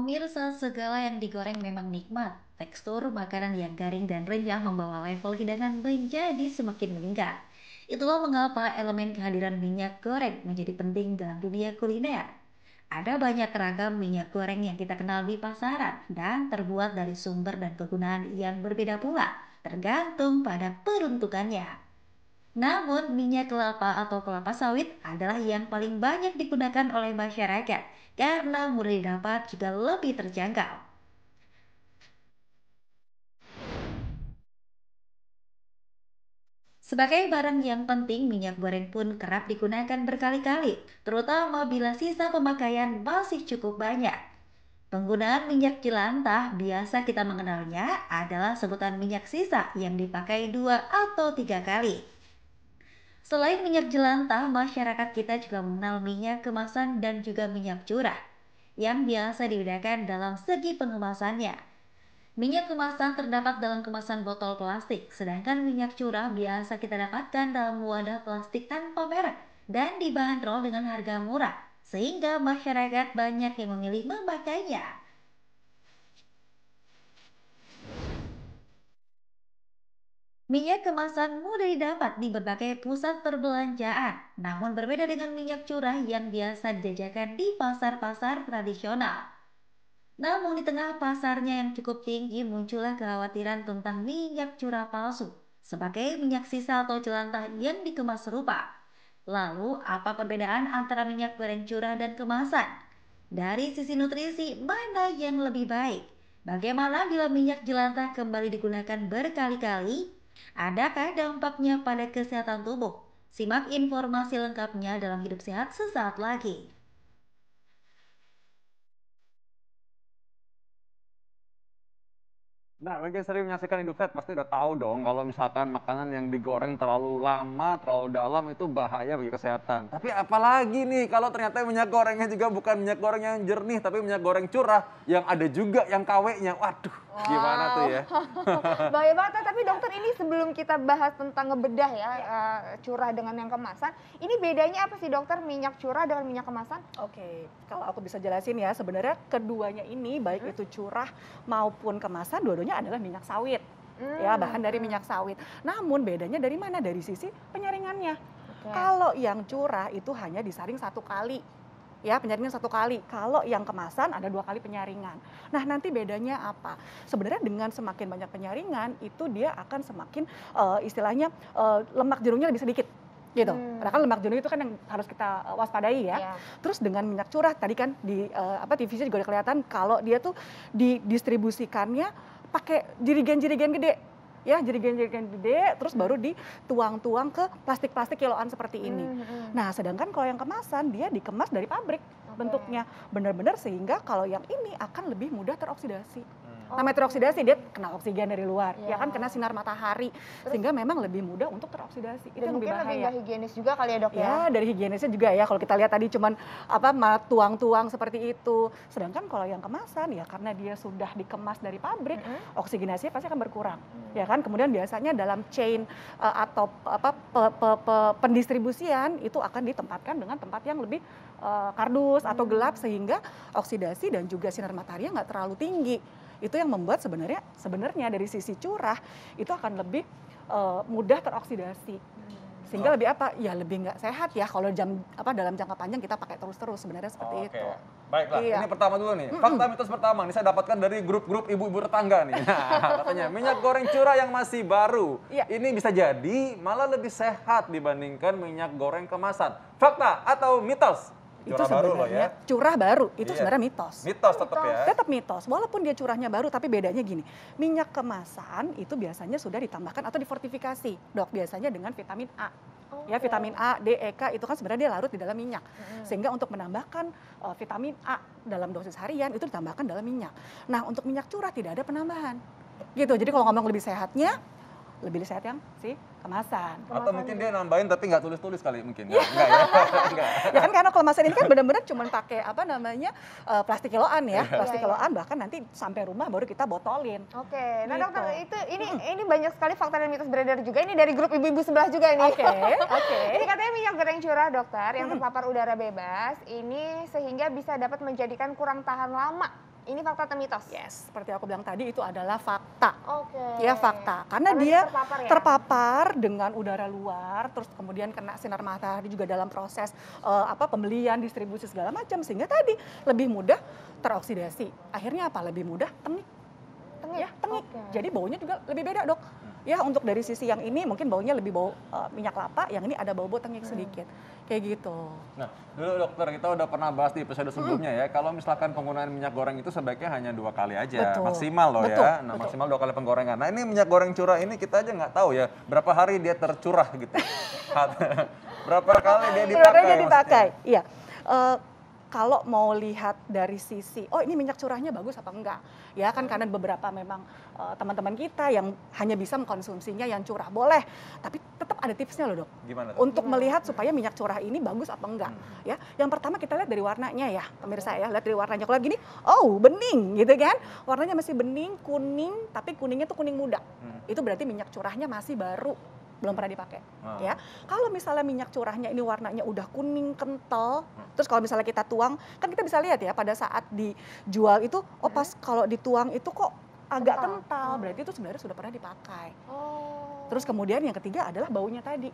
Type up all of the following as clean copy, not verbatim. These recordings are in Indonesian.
Pemirsa, segala yang digoreng memang nikmat. Tekstur makanan yang garing dan renyah membawa level hidangan menjadi semakin meningkat. Itulah mengapa elemen kehadiran minyak goreng menjadi penting dalam dunia kuliner. Ada banyak ragam minyak goreng yang kita kenal di pasaran dan terbuat dari sumber dan kegunaan yang berbeda pula, tergantung pada peruntukannya. Namun, minyak kelapa atau kelapa sawit adalah yang paling banyak digunakan oleh masyarakat karena mudah didapat juga lebih terjangkau. Sebagai barang yang penting, minyak goreng pun kerap digunakan berkali-kali, terutama bila sisa pemakaian masih cukup banyak. Penggunaan minyak jelantah biasa kita mengenalnya adalah sebutan minyak sisa yang dipakai 2 atau 3 kali. Selain minyak jelantah, masyarakat kita juga mengenal minyak kemasan dan juga minyak curah yang biasa digunakan dalam segi pengemasannya. Minyak kemasan terdapat dalam kemasan botol plastik, sedangkan minyak curah biasa kita dapatkan dalam wadah plastik tanpa merek dan dibanderol dengan harga murah, sehingga masyarakat banyak yang memilih memakainya. Minyak kemasan mudah didapat di berbagai pusat perbelanjaan, namun berbeda dengan minyak curah yang biasa dijajakan di pasar-pasar tradisional. Namun di tengah pasarnya yang cukup tinggi muncullah kekhawatiran tentang minyak curah palsu sebagai minyak sisa atau jelantah yang dikemas serupa. Lalu, apa perbedaan antara minyak goreng curah dan kemasan? Dari sisi nutrisi, mana yang lebih baik? Bagaimana bila minyak jelantah kembali digunakan berkali-kali? Adakah dampaknya pada kesehatan tubuh? Simak informasi lengkapnya dalam Hidup Sehat sesaat lagi. Nah, mungkin sering menyaksikan Hidup Sehat pasti udah tahu dong kalau misalkan makanan yang digoreng terlalu lama, terlalu dalam itu bahaya bagi kesehatan. Tapi apalagi nih kalau ternyata minyak gorengnya juga bukan minyak goreng yang jernih, tapi minyak goreng curah yang ada juga yang KW-nya. Waduh, gimana tuh Wow, ya? bahaya banget. Tapi dokter, ini sebelum kita bahas tentang ngebedah ya, curah dengan yang kemasan, ini bedanya apa sih dokter, minyak curah dengan minyak kemasan? Oke, kalau aku bisa jelasin ya, sebenarnya keduanya ini baik itu curah maupun kemasan, dua-duanya adalah minyak sawit. Ya, bahan dari minyak sawit. Namun bedanya dari mana? Dari sisi penyaringannya. Oke. Kalau yang curah itu hanya disaring 1 kali. Ya, penyaringan 1 kali. Kalau yang kemasan ada 2 kali penyaringan. Nah, nanti bedanya apa? Sebenarnya dengan semakin banyak penyaringan, itu dia akan semakin istilahnya lemak jenuhnya lebih sedikit gitu. Karena kan lemak jenuh itu kan yang harus kita waspadai ya. Ya. Terus dengan minyak curah tadi kan di TV-nya juga udah kelihatan kalau dia tuh didistribusikannya pakai jerigen-jerigen gede. Ya, jerigen-jerigen gede terus baru dituang-tuang ke plastik-plastik kiloan seperti ini. Nah, sedangkan kalau yang kemasan dia dikemas dari pabrik bentuknya. Benar-benar sehingga kalau yang ini akan lebih mudah teroksidasi. Namanya teroksidasi, dia kena oksigen dari luar, ya kan, kena sinar matahari, sehingga memang lebih mudah untuk teroksidasi. Itu Dan yang lebih mungkin lebih bahaya. nggak higienis juga kali ya dok ya? Ya, dari higienisnya juga ya, kalau kita lihat tadi cuman tuang-tuang seperti itu. Sedangkan kalau yang kemasan ya karena dia sudah dikemas dari pabrik, oksigenasinya pasti akan berkurang. Ya kan, kemudian biasanya dalam chain atau pendistribusian itu akan ditempatkan dengan tempat yang lebih kardus atau gelap sehingga oksidasi dan juga sinar mataharinya nggak terlalu tinggi. Itu yang membuat sebenarnya dari sisi curah itu akan lebih mudah teroksidasi. Sehingga lebih apa? Ya lebih nggak sehat ya kalau dalam jangka panjang kita pakai terus-terus, sebenarnya seperti Oke, itu. baiklah. Iya. Ini pertama dulu nih. Fakta mitos pertama nih saya dapatkan dari grup-grup ibu-ibu tetangga nih. Nah, katanya minyak goreng curah yang masih baru. Iya. Ini bisa jadi malah lebih sehat dibandingkan minyak goreng kemasan. Fakta atau mitos? Itu Curah baru loh sebenarnya ya. curah baru, itu Iya. sebenarnya mitos. Mitos tetap ya. Tetap mitos, walaupun dia curahnya baru, tapi bedanya gini, minyak kemasan itu biasanya sudah ditambahkan atau difortifikasi, dok, biasanya dengan vitamin A. Ya, vitamin A, D, E, K itu kan sebenarnya dia larut di dalam minyak. Sehingga untuk menambahkan vitamin A dalam dosis harian itu ditambahkan dalam minyak. Nah, untuk minyak curah tidak ada penambahan. Gitu, jadi kalau ngomong lebih sehatnya, lebih sehat yang si kemasan. Atau mungkin dia nambahin tapi nggak tulis-tulis kali mungkin. Enggak ya? Enggak. Ya kan karena kemasan ini kan benar-benar cuma pakai plastik kiloan ya, plastik Iya, iya. kiloan, bahkan nanti sampai rumah baru kita botolin. Oke, nah Gitu. dokter ini banyak sekali fakta dan mitos beredar juga, ini dari grup ibu-ibu sebelah juga ini. Oke, oke. Ini katanya minyak goreng curah dokter yang terpapar udara bebas, ini sehingga bisa dapat menjadikan kurang tahan lama Ini fakta atau mitos? Yes, seperti aku bilang tadi itu adalah fakta. Oke. Ya fakta, karena Karena dia terpapar ya? terpapar dengan udara luar, terus kemudian kena sinar matahari juga dalam proses pembelian, distribusi segala macam, sehingga tadi lebih mudah teroksidasi. Akhirnya apa? Lebih mudah tengik. Tengik? Ya, tengik. Oke. Jadi baunya juga lebih beda, Dok. Ya, untuk dari sisi yang ini mungkin baunya lebih bau minyak kelapa, yang ini ada bau-bau tengik sedikit. Kayak gitu. Nah, dulu dokter kita udah pernah bahas di episode sebelumnya ya, kalau misalkan penggunaan minyak goreng itu sebaiknya hanya 2 kali aja, Betul. maksimal loh Betul, ya. Nah, betul. maksimal 2 kali penggorengan. Nah, ini minyak goreng curah ini kita aja nggak tahu ya, berapa hari dia tercurah gitu. Berapa kali dia dipakai. Berapa dia maksudnya. dipakai? Iya. Kalau mau lihat dari sisi, oh ini minyak curahnya bagus apa enggak? Ya kan karena beberapa memang teman-teman kita yang hanya bisa mengkonsumsinya yang curah boleh, tapi tetap ada tipsnya loh, Dok. Gimana tuh? Untuk melihat supaya minyak curah ini bagus apa enggak, ya. Yang pertama kita lihat dari warnanya ya, pemirsa ya. Lihat dari warnanya. Kalau gini, oh bening gitu kan. Warnanya masih bening, kuning, tapi kuningnya tuh kuning muda. Itu berarti minyak curahnya masih baru, belum pernah dipakai, ya. Kalau misalnya minyak curahnya ini warnanya udah kuning kental, terus kalau misalnya kita tuang, kan kita bisa lihat ya pada saat dijual itu, oh pas kalau dituang itu kok agak kental, berarti itu sebenarnya sudah pernah dipakai. Oh. Terus kemudian yang ketiga adalah baunya tadi,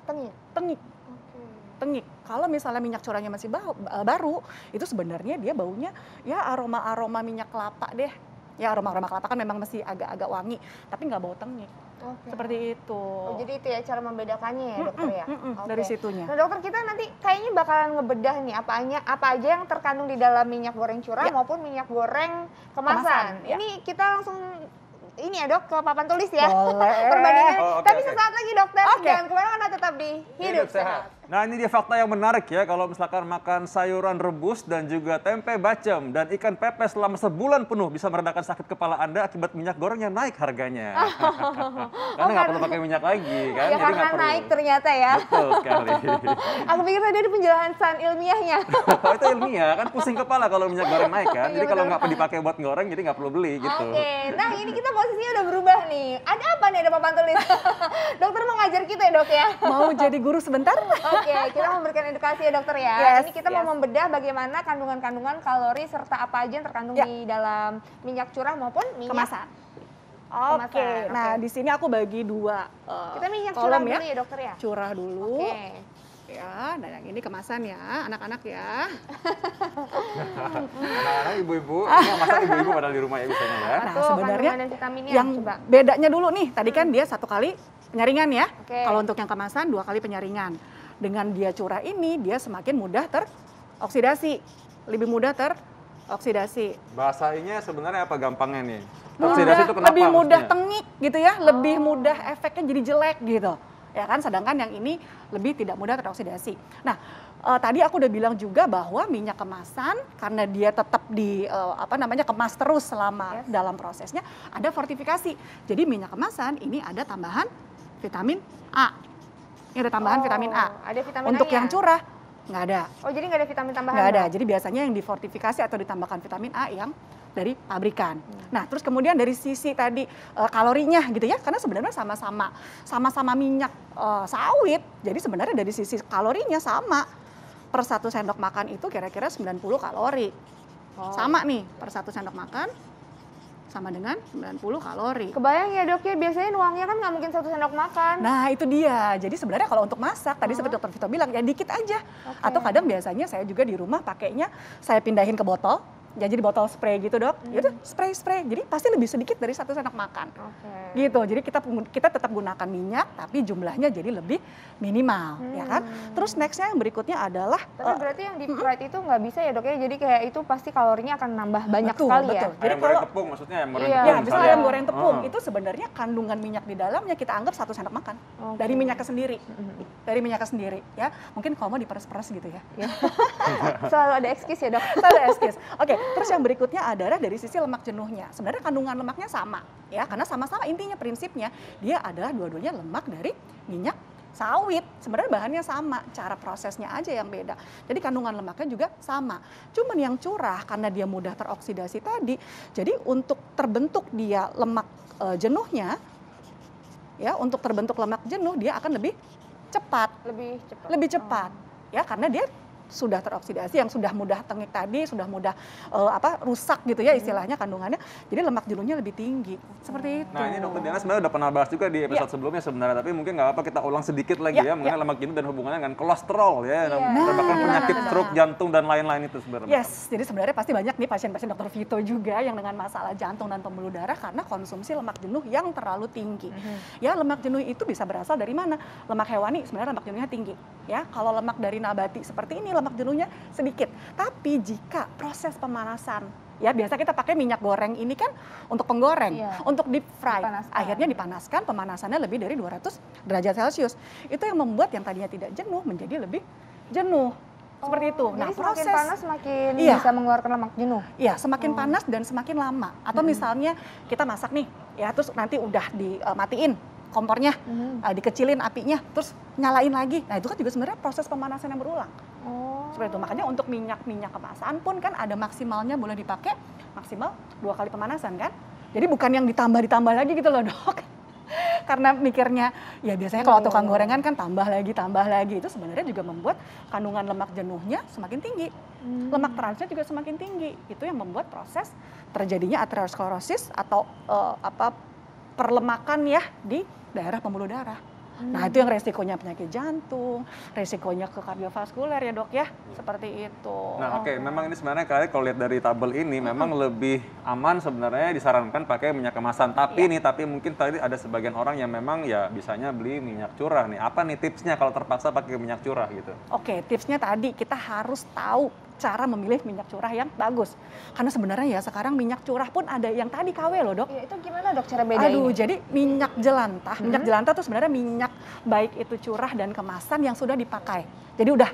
Tengik. tengik. Oke. Tengik. Kalau misalnya minyak curahnya masih baru, itu sebenarnya dia baunya ya aroma-aroma minyak kelapa deh. Ya aroma-aroma kelapa kan memang masih agak-agak wangi, tapi nggak bau tengik. Oke. Seperti itu. Oh, jadi itu ya cara membedakannya ya dokter ya? Oke. Dari situnya. Nah dokter, kita nanti kayaknya bakalan ngebedah nih apa aja yang terkandung di dalam minyak goreng curah maupun minyak goreng kemasan. Ya. Ini kita langsung ini ya dok, ke papan tulis ya. Boleh. Perbandingan. Oh, oke, Tapi oke. sesaat lagi dokter, Oke. jangan kemana-mana, tetap di Hidup Sehat. Nah, ini dia fakta yang menarik ya, kalau misalkan makan sayuran rebus dan juga tempe bacem dan ikan pepes selama sebulan penuh bisa meredakan sakit kepala Anda akibat minyak goreng yang naik harganya. Karena nggak perlu pakai minyak lagi kan, Ya jadi karena nggak perlu. naik ternyata ya. Betul sekali. Aku pikir tadi ada penjelasan ilmiahnya. Kalau itu ilmiah kan pusing kepala kalau minyak goreng naik kan, Iya, jadi kalau betul. nggak dipakai buat goreng jadi nggak perlu beli gitu. Oke, nah ini kita posisinya udah berubah nih. Ada apa nih, ada papan tulis? Dokter mau ngajar kita ya dok ya? Mau jadi guru sebentar? Oke, kita memberikan edukasi ya dokter ya. Yes, Ini kita mau membedah bagaimana kandungan-kandungan kalori serta apa aja yang terkandung Ya. di dalam minyak curah maupun minyak Kemasan. kemasan. Oke, nah Oke. di sini aku bagi dua Kita minyak curah kolom dulu ya. ya dokter ya. Curah dulu. Oke. Ya, dan yang ini kemasan ya, anak-anak ya. Anak-anak ibu-ibu, ini yang masak ibu-ibu padahal di rumah ya biasanya ya. Nah, Tuh, sebenarnya kandungan dan vitaminnya yang coba. bedanya dulu nih, tadi kan dia 1 kali penyaringan ya. Oke. Kalau untuk yang kemasan 2 kali penyaringan. Dengan dia curah ini, dia semakin mudah teroksidasi. Lebih mudah teroksidasi. Bahasanya sebenarnya apa gampangnya nih? Mudah, Oksidasi itu kenapa lebih mudah maksudnya? tengik gitu ya, lebih mudah efeknya jadi jelek gitu. Ya kan, sedangkan yang ini lebih tidak mudah teroksidasi. Nah, tadi aku udah bilang juga bahwa minyak kemasan karena dia tetap kemas terus selama dalam prosesnya, ada fortifikasi. Jadi minyak kemasan ini ada tambahan vitamin A. Ini ada tambahan vitamin A. Ada vitamin Untuk A-nya? yang curah nggak ada. Oh, jadi nggak ada vitamin tambahan? Nggak ada. Dok? Jadi biasanya yang difortifikasi atau ditambahkan vitamin A yang dari pabrikan. Nah, terus kemudian dari sisi tadi kalorinya gitu ya, karena sebenarnya sama-sama minyak sawit. Jadi sebenarnya dari sisi kalorinya sama. Per 1 sendok makan itu kira-kira 90 kalori. Sama nih, per 1 sendok makan sama dengan 90 kalori. Kebayang ya dok ya, biasanya nuangnya kan nggak mungkin 1 sendok makan. Nah itu dia, jadi sebenarnya kalau untuk masak, tadi seperti dokter Vito bilang, ya dikit aja. Atau kadang biasanya saya juga di rumah pakainya, saya pindahin ke botol, ya jadi botol spray gitu dok, yaudah spray, jadi pasti lebih sedikit dari 1 sendok makan. Gitu, jadi kita tetap gunakan minyak, tapi jumlahnya jadi lebih minimal, ya kan. Terus nextnya yang berikutnya adalah, Tapi berarti yang deep fried itu nggak bisa ya dok ya, jadi kayak itu pasti kalorinya akan nambah banyak betul, sekali betul. ya. Jadi Ayam goreng kalau tepung maksudnya ayam goreng Iya. tepung ya, misalnya misalnya. ayam goreng tepung, itu sebenarnya kandungan minyak di dalamnya kita anggap 1 sendok makan. Dari minyaknya sendiri. Dari minyaknya sendiri, ya. Mungkin kalau mau diperes-peres gitu ya. Selalu ada excuse ya dok. Ada eskis. Oke, terus yang berikutnya adalah dari sisi lemak jenuhnya. Sebenarnya kandungan lemaknya sama, ya. Karena sama-sama intinya prinsipnya, dia adalah dua-duanya lemak dari minyak sawit. Sebenarnya bahannya sama, cara prosesnya aja yang beda. Jadi kandungan lemaknya juga sama. Cuman yang curah karena dia mudah teroksidasi tadi, jadi untuk terbentuk dia lemak jenuhnya, ya untuk terbentuk lemak jenuh dia akan lebih cepat. Lebih cepat. Lebih cepat, ya karena dia sudah teroksidasi, yang sudah mudah tengik tadi, sudah mudah rusak gitu ya istilahnya kandungannya, jadi lemak jenuhnya lebih tinggi. Seperti itu. Nah ini Dokter Diana sebenarnya udah pernah bahas juga di episode sebelumnya sebenarnya, tapi mungkin nggak apa kita ulang sedikit lagi ya mengenai lemak jenuh dan hubungannya dengan kolesterol ya, dan bahkan penyakit stroke, jantung dan lain-lain itu sebenarnya. Yes, jadi sebenarnya pasti banyak nih pasien-pasien Dokter Vito juga yang dengan masalah jantung dan pembuluh darah karena konsumsi lemak jenuh yang terlalu tinggi. Ya, lemak jenuh itu bisa berasal dari mana? Lemak hewani sebenarnya lemak jenuhnya tinggi. Ya, kalau lemak dari nabati seperti ini lemak jenuhnya sedikit. Tapi jika proses pemanasan, ya biasa kita pakai minyak goreng ini kan untuk penggoreng, untuk deep fry. Akhirnya dipanaskan, pemanasannya lebih dari 200 derajat Celcius. Itu yang membuat yang tadinya tidak jenuh menjadi lebih jenuh. Seperti itu. Jadi semakin panas semakin bisa mengeluarkan lemak jenuh? Iya, semakin panas dan semakin lama. Atau misalnya kita masak nih, ya terus nanti udah dimatiin kompornya, dikecilin apinya, terus nyalain lagi. Nah itu kan juga sebenarnya proses pemanasan yang berulang. Seperti itu. Makanya untuk minyak-minyak kemasan pun kan ada maksimalnya boleh dipakai maksimal 2 kali pemanasan kan. Jadi bukan yang ditambah lagi gitu loh dok. Karena mikirnya ya biasanya kalau tukang gorengan kan tambah lagi itu sebenarnya juga membuat kandungan lemak jenuhnya semakin tinggi, lemak transnya juga semakin tinggi. Itu yang membuat proses terjadinya aterosklerosis atau perlemakan ya di daerah pembuluh darah. Nah itu yang resikonya penyakit jantung, resikonya ke kardiovaskuler ya dok ya, seperti itu. Nah oke, memang ini sebenarnya kalau lihat dari tabel ini memang lebih aman sebenarnya disarankan pakai minyak kemasan. Tapi tapi mungkin tadi ada sebagian orang yang memang ya bisanya beli minyak curah nih. Apa nih tipsnya kalau terpaksa pakai minyak curah gitu? Oke, tipsnya tadi kita harus tahu cara memilih minyak curah yang bagus. Karena sebenarnya ya sekarang minyak curah pun ada yang tadi KW loh dok. Iya, itu gimana dok cara bedainnya? Jadi minyak jelantah, minyak jelantah itu sebenarnya minyak baik itu curah dan kemasan yang sudah dipakai. Jadi udah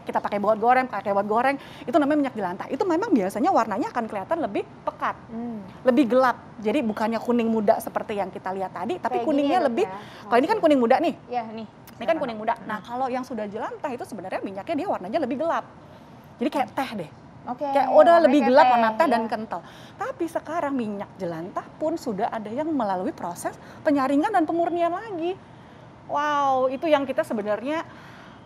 kita pakai buat goreng, itu namanya minyak jelantah. Itu memang biasanya warnanya akan kelihatan lebih pekat, lebih gelap. Jadi bukannya kuning muda seperti yang kita lihat tadi, tapi kayak kuningnya ya, lebih, ya? kalau ini kan kuning muda nih. Iya nih. Ini kan kuning muda. Nah kalau yang sudah jelantah itu sebenarnya minyaknya dia warnanya lebih gelap. Jadi kayak teh deh. Kayak udah lebih gelap warna teh dan kental. Tapi sekarang minyak jelantah pun sudah ada yang melalui proses penyaringan dan pemurnian lagi. Wow, itu yang kita sebenarnya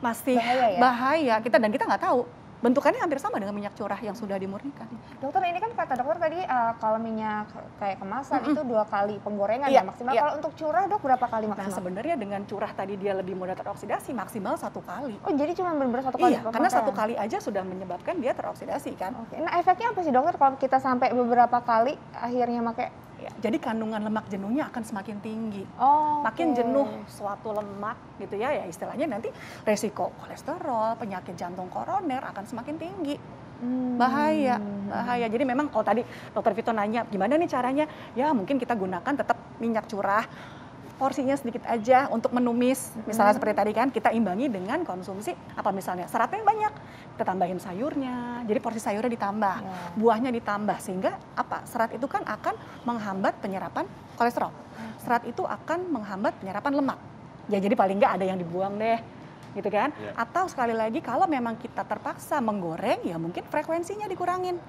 masih bahaya kita nggak tahu. Bentukannya hampir sama dengan minyak curah yang sudah dimurnikan. Dokter ini kan kata dokter tadi kalau minyak kayak kemasan itu 2 kali penggorengan ya maksimal. Kalau untuk curah dok berapa kali maksimal? Nah sebenarnya dengan curah tadi dia lebih mudah teroksidasi maksimal 1 kali. Oh jadi cuma benar-benar 1 kali? Iya, karena 1 kali aja sudah menyebabkan dia teroksidasi kan. Nah efeknya apa sih dokter kalau kita sampai beberapa kali akhirnya pakai? Ya, jadi kandungan lemak jenuhnya akan semakin tinggi. Makin jenuh suatu lemak gitu ya istilahnya nanti resiko kolesterol, penyakit jantung koroner akan semakin tinggi. Bahaya. Jadi memang kalau tadi Dokter Vito nanya gimana nih caranya, ya mungkin kita gunakan tetap minyak curah. Porsinya sedikit aja untuk menumis, misalnya seperti tadi kan kita imbangi dengan konsumsi apa misalnya seratnya yang banyak, kita tambahin sayurnya, jadi porsi sayurnya ditambah, buahnya ditambah sehingga apa serat itu kan akan menghambat penyerapan kolesterol, serat itu akan menghambat penyerapan lemak, ya jadi paling nggak ada yang dibuang deh, gitu kan? Atau sekali lagi kalau memang kita terpaksa menggoreng ya mungkin frekuensinya dikurangin,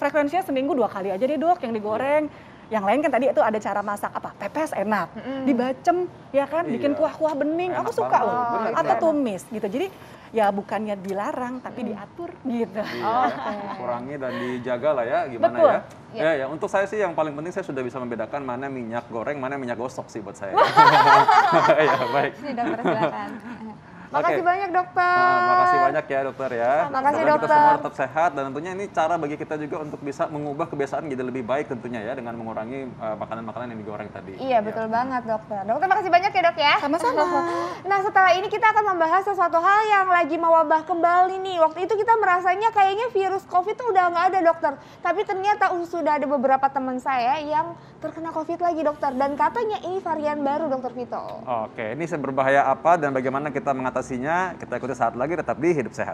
frekuensinya seminggu 2 kali aja deh dok yang digoreng. Yang lain kan tadi itu ada cara masak pepes enak, dibacem ya kan, bikin kuah-kuah bening, aku suka loh, atau tumis gitu. Jadi ya bukannya dilarang tapi diatur gitu. Kurangi dan dijaga lah ya, gimana ya. Ya untuk saya sih yang paling penting saya sudah bisa membedakan mana minyak goreng, mana minyak gosok sih buat saya. Ya baik. Sini dokter silakan. Makasih banyak dokter. Makasih banyak ya dokter ya. Makasih dokter. dokter. Kita semua tetap sehat dan tentunya ini cara bagi kita juga untuk bisa mengubah kebiasaan jadi lebih baik tentunya ya dengan mengurangi makanan-makanan yang digoreng tadi. Iya betul banget dokter. Dokter makasih banyak ya dok ya. Sama-sama. Nah setelah ini kita akan membahas sesuatu hal yang lagi mewabah kembali nih. Waktu itu kita merasanya kayaknya virus COVID itu udah nggak ada dokter. Tapi ternyata sudah ada beberapa teman saya yang terkena COVID lagi dokter. Dan katanya ini varian baru dokter Vito. Oke, ini berbahaya apa dan bagaimana kita mengatasinya? Kita ikuti saat lagi tetap di Hidup Sehat.